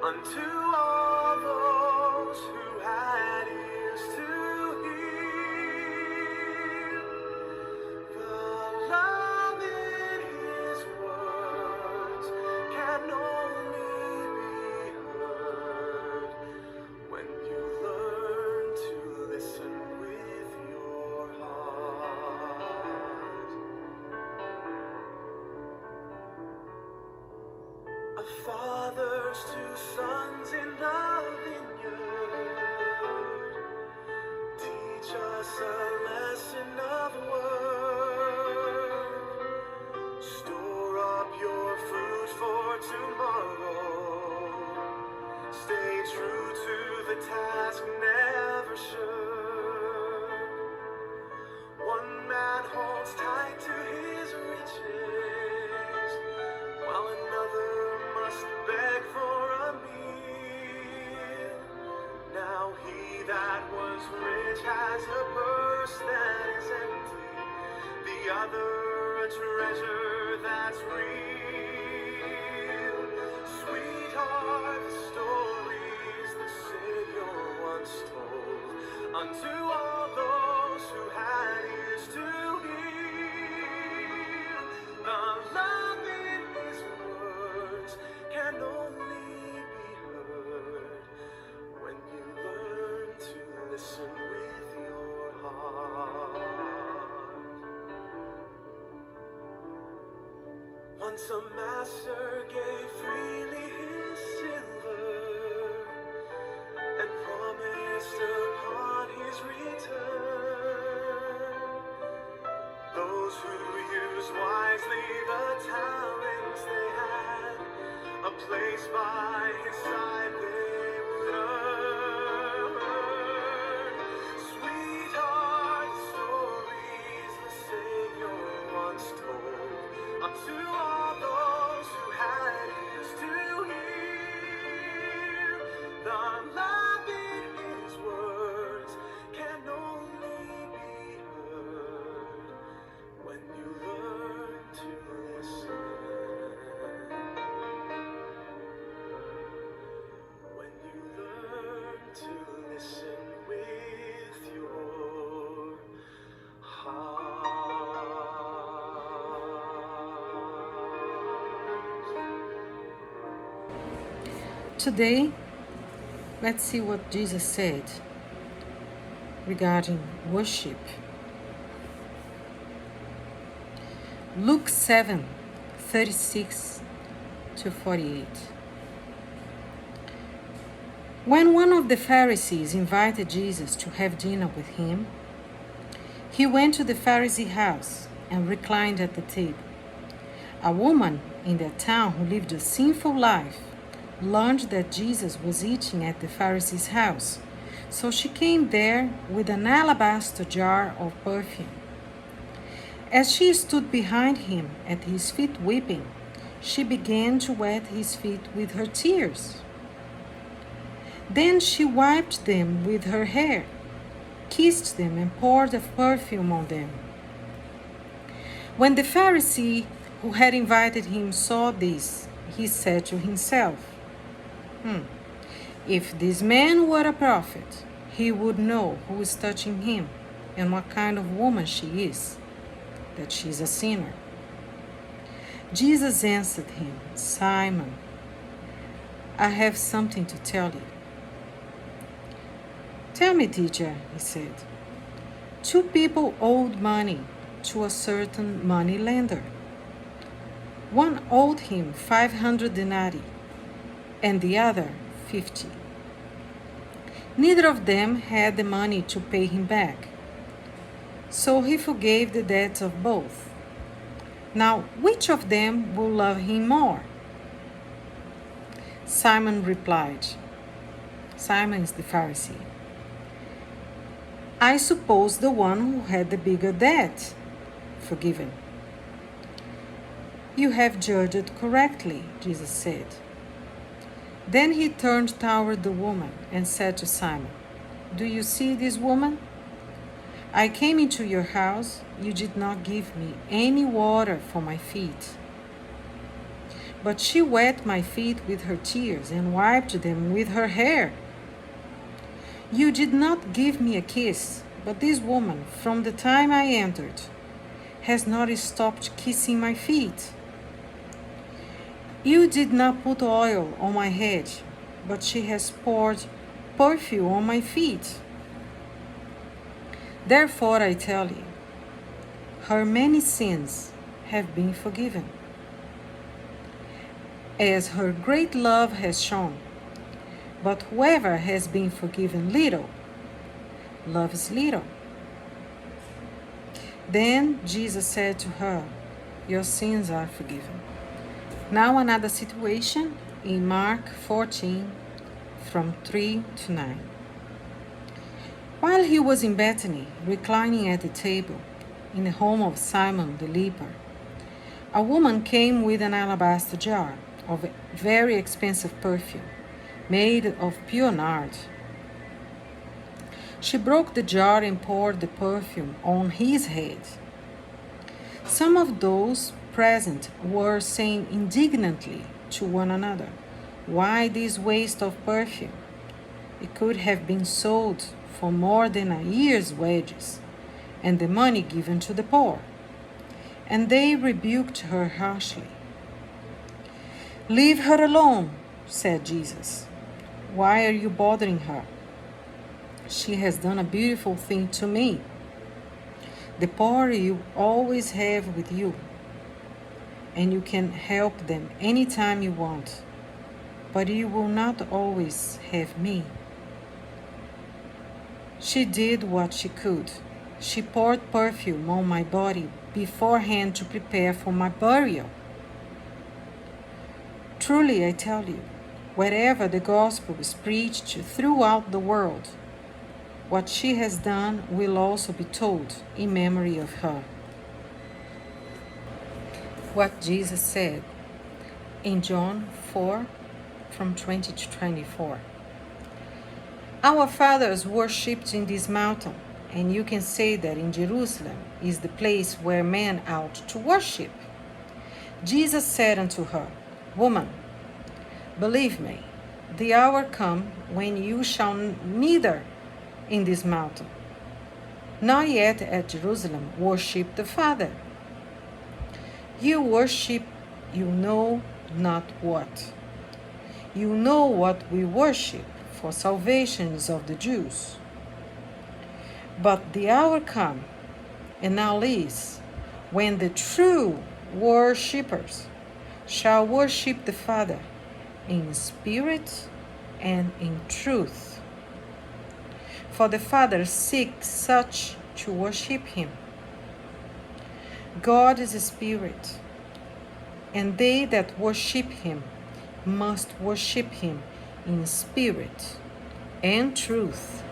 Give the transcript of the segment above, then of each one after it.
unto all those who had ears to hear. The love in his words can only be heard when you learn to listen with your heart. A father's two sons in the vineyard teach us a lesson of work. Store up your food for tomorrow. Stay true to the task, never shirk. One man holds tight to his riches, while another must beg for a meal. Now he that was rich has a purse that is empty, the other a treasure that's real. Sweet are the stories the Savior once told unto all those who had ears to hear. The love in his words can only be heard when you learn to listen with your heart. Once a master gave freely his silver and promised upon his return those who use wisely the talents they had, a place by his side they would earn. Sweet are the stories the Savior once told unto all those who had ears to hear. The love in his words can only be heard when you learn to listen. When you learn to listen with your heart. Today, let's see what Jesus said regarding worship. Luke 7:36-48. When one of the Pharisees invited Jesus to have dinner with him, he went to the Pharisee house and reclined at the table. A woman in that town who lived a sinful life learned that Jesus was eating at the Pharisee's house, so she came there with an alabaster jar of perfume. As she stood behind him at his feet weeping, she began to wet his feet with her tears. Then she wiped them with her hair, kissed them, and poured the perfume on them. When the Pharisee who had invited him saw this, he said to himself, If this man were a prophet, he would know who is touching him and what kind of woman she is, that she is a sinner. Jesus answered him, Simon, I have something to tell you. Tell me, teacher, he said. 2 people owed money to a certain money lender. One owed him 500 denarii and the other 50. Neither of them had the money to pay him back, so he forgave the debts of both. Now, which of them will love him more? Simon replied. Simon is the Pharisee. I suppose the one who had the bigger debt forgiven. You have judged correctly, Jesus said. Then he turned toward the woman and said to Simon, Do you see this woman? I came into your house. You did not give me any water for my feet. But she wet my feet with her tears and wiped them with her hair. You did not give me a kiss, but this woman, from the time I entered, has not stopped kissing my feet. You did not put oil on my head, but she has poured perfume on my feet. Therefore I tell you, her many sins have been forgiven, as her great love has shown. But whoever has been forgiven little loves little. Then Jesus said to her, your sins are forgiven. Now another situation in Mark 14 from 3 to 9. While he was in Bethany, reclining at the table in the home of Simon the leper, a woman came with an alabaster jar of very expensive perfume made of pure nard. She broke the jar and poured the perfume on his head. Some of those present were saying indignantly to one another, why this waste of perfume? It could have been sold for more than a year's wages, and the money given to the poor. And they rebuked her harshly. Leave her alone, said Jesus. Why are you bothering her? She has done a beautiful thing to me. The poor you always have with you, and you can help them anytime you want, but you will not always have me. She did what she could. She poured perfume on my body beforehand to prepare for my burial. Truly, I tell you, wherever the gospel is preached throughout the world, what she has done will also be told in memory of her. What Jesus said in John 4 from 20 to 24. Our fathers worshipped in this mountain, and you can say that in Jerusalem is the place where men ought to worship. Jesus said unto her, Woman, believe me, the hour come when you shall neither in this mountain, nor yet at Jerusalem worship the Father. You worship you know not what. You know what we worship, for salvation is of the Jews. But the hour come, and now is, when the true worshippers shall worship the Father in spirit and in truth. For the Father seeks such to worship him. God is a spirit, and they that worship him must worship him in spirit and truth.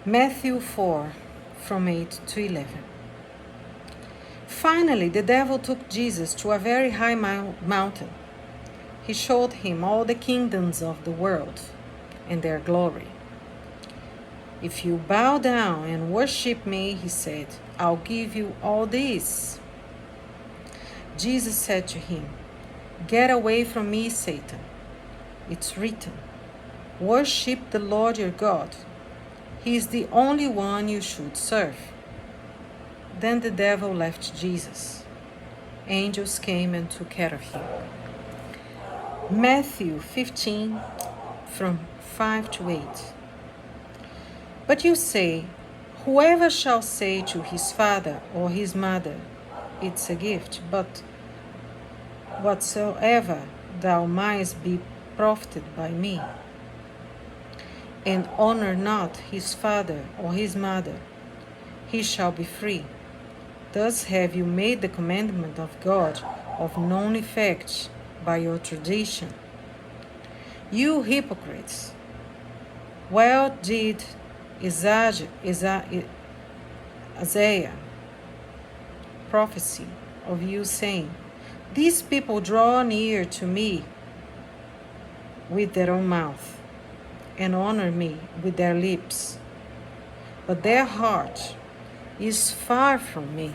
Matthew 4 from 8 to 11. Finally, the devil took Jesus to a very high mountain. He showed him all the kingdoms of the world and their glory. If you bow down and worship me, he said, I'll give you all this. Jesus said to him, Get away from me, Satan. It's written, worship the Lord your God. He is the only one you should serve. Then the devil left Jesus. Angels came and took care of him. Matthew 15 from 5 to 8. But you say, whoever shall say to his father or his mother, it's a gift, but whatsoever thou mightst be profited by me, and honor not his father or his mother, he shall be free. Thus have you made the commandment of God of none effect by your tradition. You hypocrites, well did Isaiah prophesy of you, saying, These people draw near to me with their own mouth, and honor me with their lips, but their heart is far from me.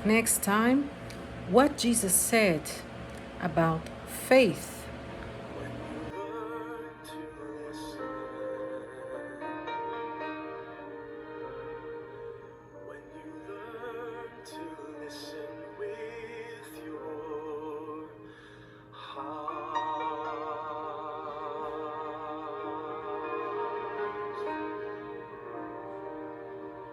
Next time, what Jesus said about faith.